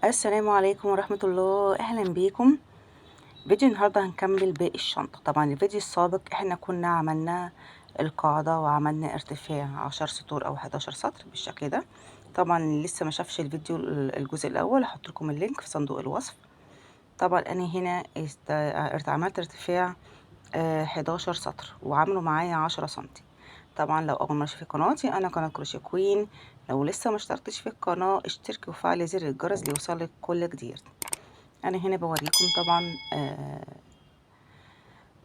السلام عليكم ورحمة الله، أهلا بيكم. فيديو النهاردة هنكمل باقي الشنطة. طبعا الفيديو السابق احنا كنا عملنا القاعدة وعملنا ارتفاع 10 سطور أو 11 سطر بالشكل ده. طبعا اللي لسه ما شافش الفيديو الجزء الأول هحط لكم اللينك في صندوق الوصف. طبعا أنا هنا عملت ارتفاع 11 سطر وعملوا معايا 10 سنتي. طبعا لو اول مره تشوفي قناتي، انا قناه كروشيه كوين. لو لسه ما اشتركتش في القناه اشتركي وفعلي زر الجرس ليوصلك كل جديد. انا هنا بوريكم طبعا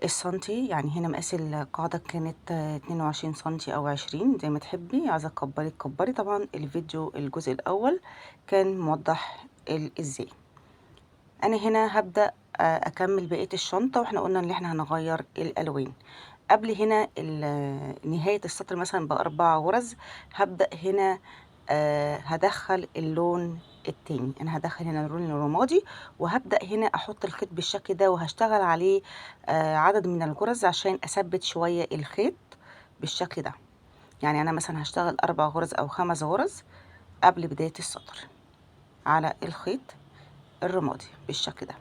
السنتي. يعني هنا مقاس القاعده كانت 22 سنتي او 20 زي ما تحبي، عايزه تكبري تكبري. طبعا الفيديو الجزء الاول كان موضح ازاي. انا هنا هبدا اكمل بقيه الشنطه، واحنا قلنا ان احنا هنغير الالوان. قبل هنا نهاية السطر مثلا بأربع غرز هبدأ هنا هدخل اللون التاني. أنا هدخل هنا اللون الرمادي، وهبدأ هنا أحط الخيط بالشكل ده وهشتغل عليه عدد من الغرز عشان أثبت شوية الخيط بالشكل ده. يعني أنا مثلا هشتغل 4 غرز أو 5 غرز قبل بداية السطر على الخيط الرمادي بالشكل ده.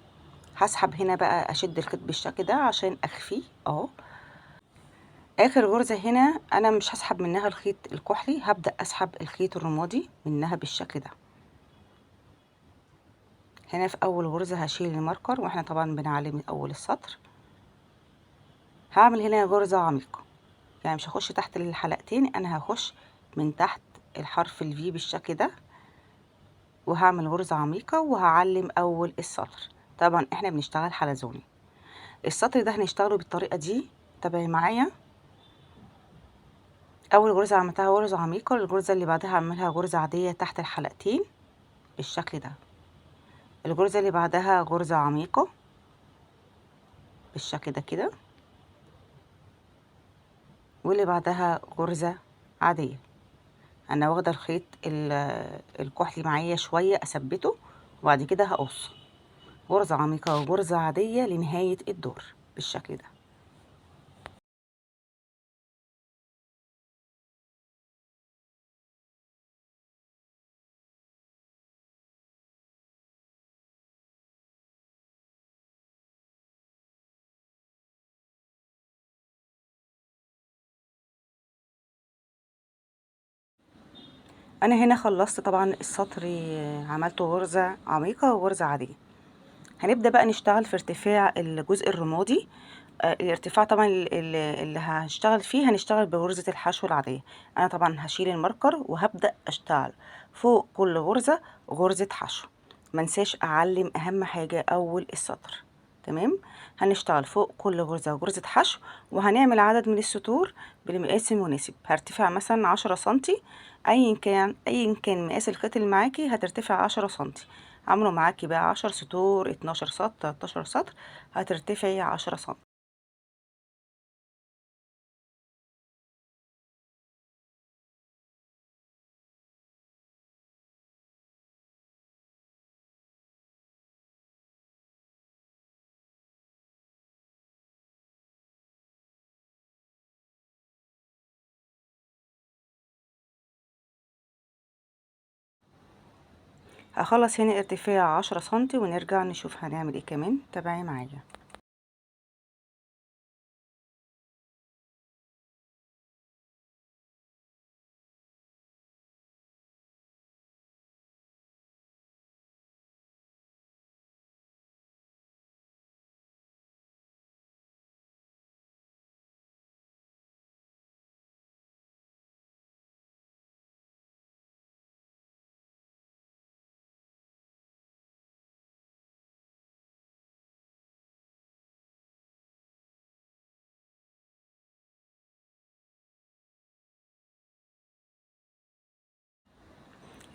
هسحب هنا بقى أشد الخيط بالشكل ده عشان أخفيه أهو. اخر غرزة هنا انا مش هسحب منها الخيط الكحلي، هبدأ اسحب الخيط الرمادي منها بالشكل ده. هنا في اول غرزة هشيل الماركر، واحنا طبعا بنعلم من اول السطر. هعمل هنا غرزة عميقة، يعني مش هخش تحت الحلقتين، انا هخش من تحت الحرف الفي بالشكل ده، وهعمل غرزة عميقة وهعلم اول السطر. طبعا احنا بنشتغل حلزوني. السطر ده هنشتغله بالطريقة دي، تابعي معايا. اول غرزة عملتها غرزة عميقة، الغرزة اللي بعدها هعملها غرزة عادية تحت الحلقتين بالشكل ده. الغرزة اللي بعدها غرزة عميقة بالشكل ده كده، واللي بعدها غرزة عادية. انا واخدة الخيط الكحلي معايا شوية اثبته، وبعد كده هقص غرزة عميقة وغرزة عادية لنهاية الدور بالشكل ده. انا هنا خلصت طبعا السطر، عملته غرزة عميقة وغرزة عادية. هنبدأ بقى نشتغل في ارتفاع الجزء الرمادي. الارتفاع طبعا اللي هشتغل فيه هنشتغل بغرزة الحشو العادية. انا طبعا هشيل الماركر وهبدأ اشتغل فوق كل غرزة غرزة حشو. منساش اعلم اهم حاجة اول السطر. تمام. هنشتغل فوق كل غرزة غرزة حشو، وهنعمل عدد من السطور بالمقاس المناسب. هرتفع مثلا 10 سنتي، ايا كان مقاس الخيط اللي معاكي هترتفع 10 سنتي. عملوا معاكي بقى 10 سطور، 12 سطر، 13 سطر، هترتفعي 10 سنتي. هخلص هنا ارتفاع 10 سنتي ونرجع نشوف هنعمل ايه كمان. تابعي معايا.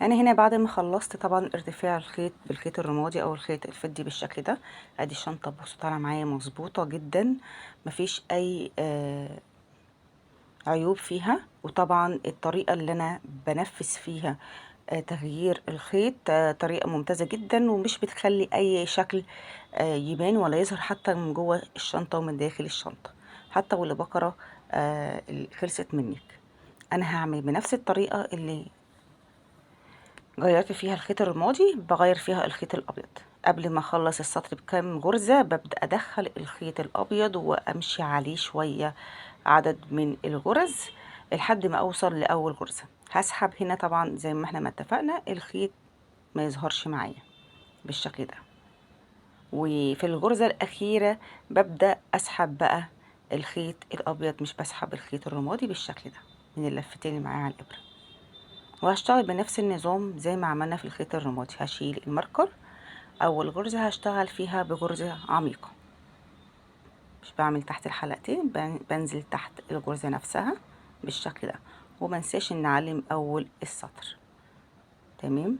انا هنا بعد ما خلصت طبعا ارتفاع الخيط بالخيط الرمادي او الخيط الفضي بالشكل ده. ادي الشنطه بصوا طالعه معايا مظبوطه جدا، مفيش اي عيوب فيها. وطبعا الطريقه اللي انا بنفذ فيها تغيير الخيط طريقه ممتازه جدا، ومش بتخلي اي شكل يبان ولا يظهر حتى من جوه الشنطه ومن داخل الشنطه، حتى واللي بقره اللي خلصت منك. انا هعمل بنفس الطريقه اللي غيرت فيها الخيط الرمادي بغير فيها الخيط الابيض. قبل ما اخلص السطر بكام غرزة ببدأ ادخل الخيط الابيض وامشي عليه شوية عدد من الغرز لحد ما اوصل لاول غرزة. هسحب هنا طبعا زي ما احنا ما اتفقنا الخيط ما يظهرش معايا بالشكل ده. وفي الغرزة الأخيرة ببدأ أسحب بقى الخيط الأبيض، مش بسحب الخيط الرمادي بالشكل ده من اللفتين اللي معايا على الإبرة. وهشتغل بنفس النظام زي ما عملنا في الخيط الرمادي. هشيل الماركر، أول غرزة هشتغل فيها بغرزة عميقة، مش بعمل تحت الحلقتين، بنزل تحت الغرزة نفسها بالشكل ده. ومنساش ان اعلم اول السطر. تمام،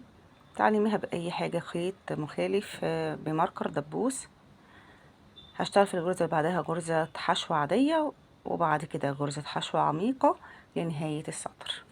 تعلميها باي حاجة، خيط مخالف، بماركر دبوس. هشتغل في الغرزة اللي بعدها غرزة حشو عادية، وبعد كده غرزة حشو عميقة لنهاية السطر.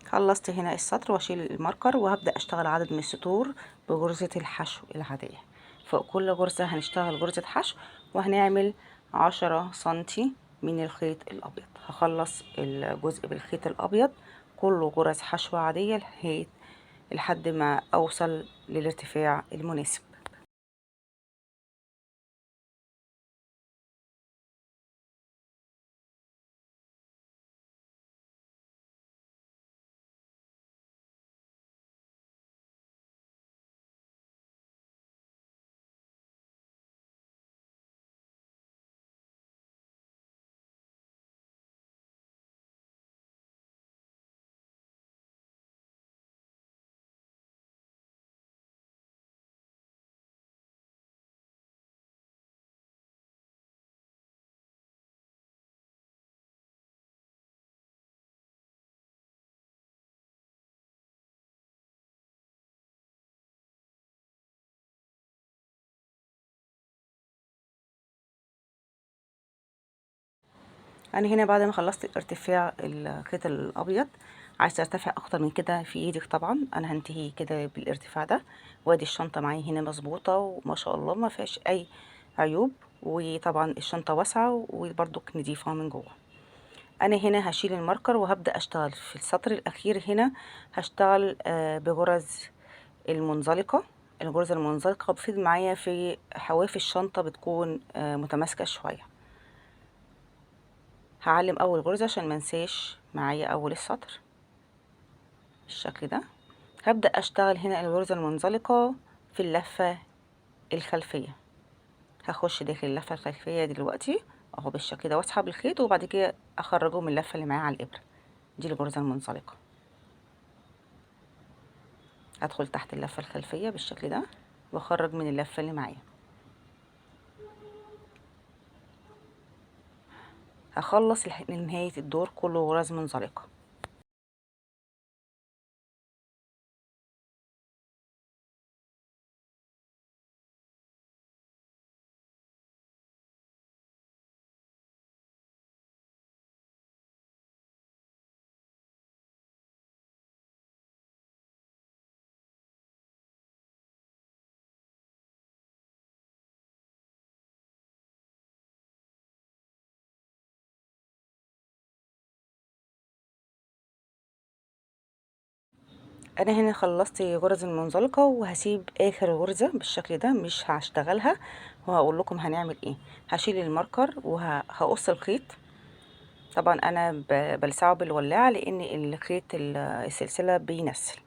خلصت هنا السطر واشيل الماركر وهبدأ اشتغل عدد من السطور بغرزة الحشو العادية. فوق كل غرزة هنشتغل غرزة حشو، وهنعمل 10 سنتي من الخيط الابيض. هخلص الجزء بالخيط الابيض كله غرز حشو عادية لحد ما اوصل للارتفاع المناسب. انا هنا بعد ما خلصت ارتفاع الخيط الابيض، عايزه ارتفع اكتر من كده في ايدك طبعا، انا هنتهي كده بالارتفاع ده. وادي الشنطه معايا هنا مظبوطه وما شاء الله ما فيهاش اي عيوب، وطبعا الشنطه واسعه وبرضك نضيفه من جوه. انا هنا هشيل الماركر وهبدا اشتغل في السطر الاخير. هنا هشتغل بغرز المنزلقه. الغرزه المنزلقه بتفيد معايا في حواف الشنطه، بتكون متماسكه شويه. هعلم اول غرزة عشان منساش معايا اول السطر بالشكل ده. هبدأ اشتغل هنا الغرزة المنزلقة في اللفة الخلفية. هخش داخل اللفة الخلفية دلوقتي اهو بالشكل ده، واسحب الخيط وبعد كده اخرجه من اللفة اللي معايا على الابرة. دي الغرزة المنزلقة. هدخل تحت اللفة الخلفية بالشكل ده واخرج من اللفة اللي معايا. هخلص لنهاية الدور كله غرز منزلقة. انا هنا خلصت غرز المنزلقه وهسيب اخر غرزه بالشكل ده مش هشتغلها، وهقول لكم هنعمل ايه. هشيل الماركر وهقص الخيط. طبعا انا بلسعه بالولاعه لان الخيط السلسله بينسل.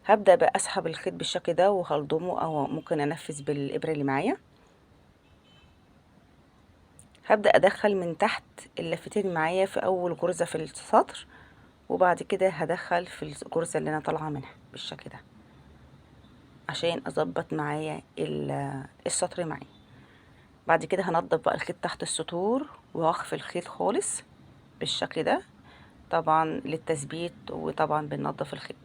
هبدا بقى اسحب الخيط بالشكل ده وهلضمه او ممكن انفذ بالابره اللي معايا. هبدا ادخل من تحت اللفتين معايا في اول غرزه في السطر، وبعد كده هدخل في الغرزه اللي انا طالعه منها بالشكل ده عشان اظبط معايا السطر معايا. بعد كده هنضف بقى الخيط تحت السطور وهخفي الخيط خالص بالشكل ده طبعا للتثبيت، وطبعا بننضف الخيط.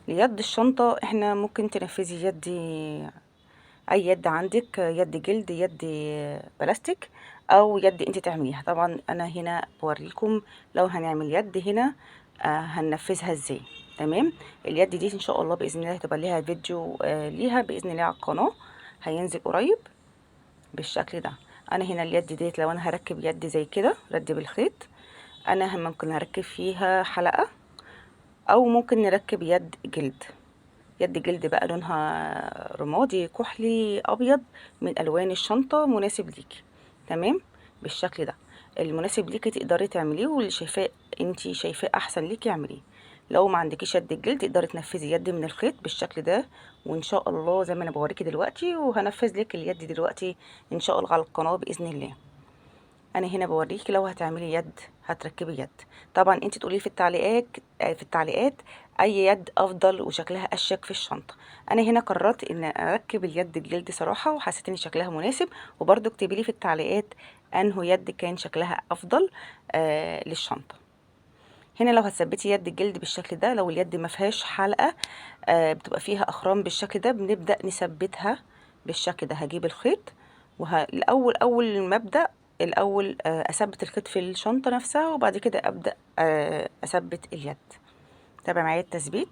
ليد الشنطة احنا ممكن تنفذي يد، اي يد عندك، يد جلد، يد بلاستيك، او يد انت تعمليها. طبعا انا هنا بوريكم لو هنعمل يد هنا هننفذها ازاي. تمام. اليد دي ان شاء الله باذن الله هتبقى ليها فيديو ليها باذن الله على القناه، هينزل قريب بالشكل ده. انا هنا اليد ديت لو انا هركب يد زي كده رد بالخيط، انا ممكن هركب فيها حلقه، او ممكن نركب يد جلد. يد جلد بقى لونها رمادي كحلي ابيض من الوان الشنطه، مناسب ليكي. تمام. بالشكل ده المناسب ليكي تقدري تعمليه، واللي شايفاه انتي شايفاه احسن ليكي اعمليه. لو ما عندكيش يد الجلد تقدري تنفذي يد من الخيط بالشكل ده، وان شاء الله زي ما انا بوريكي دلوقتي، وهنفذ لك اليد دلوقتي ان شاء الله على القناه باذن الله. انا هنا بوريكي لو هتعملي يد هتركبي يد. طبعا انت تقولي في التعليقات اي يد افضل وشكلها اشيك في الشنطه. انا هنا قررت ان اركب اليد الجلد صراحه، وحسيت ان شكلها مناسب. وبرده اكتبي لي في التعليقات انه يد كان شكلها افضل للشنطه. هنا لو هتثبتي يد الجلد بالشكل ده، لو اليد ما فيهاش حلقه بتبقى فيها اخرام بالشكل ده، بنبدا نثبتها بالشكل ده. هجيب الخيط الاول، اول ما ابدا الاول اثبت الخيط في الشنطه نفسها، وبعد كده ابدا اثبت اليد. تابع معايا التثبيت.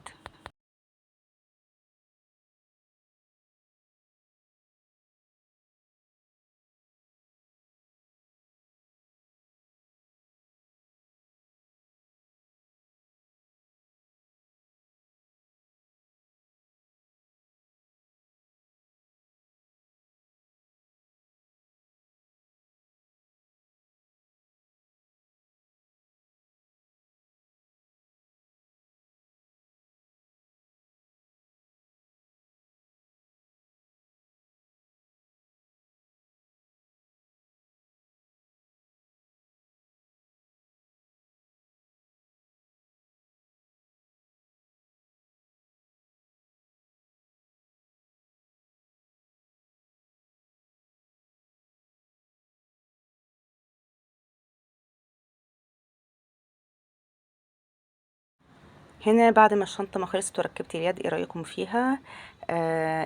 هنا بعد ما الشنطه ما خلصت وركبت اليد، ايه رايكم فيها؟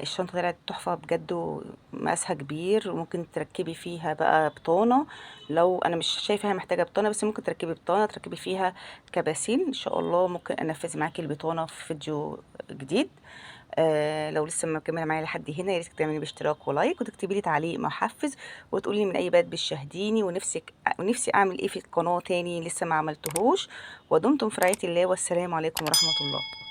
الشنطه طلعت تحفه بجد، ومقاسها كبير، وممكن تركبي فيها بقى بطانه. لو انا مش شايفاها محتاجه بطانه، بس ممكن تركبي بطانه، تركبي فيها كباسين ان شاء الله. ممكن انفذ معاكي البطانه في فيديو جديد. لو لسه مكمله معايا لحد هنا، يا ريت تعملي باشتراك ولايك، وتكتبي لي تعليق محفز، وتقولي لي من اي بلد بتشاهديني، ونفسي اعمل ايه في القناه تاني لسه ما عملتهوش. ودمتم في رعايه الله، والسلام عليكم ورحمه الله.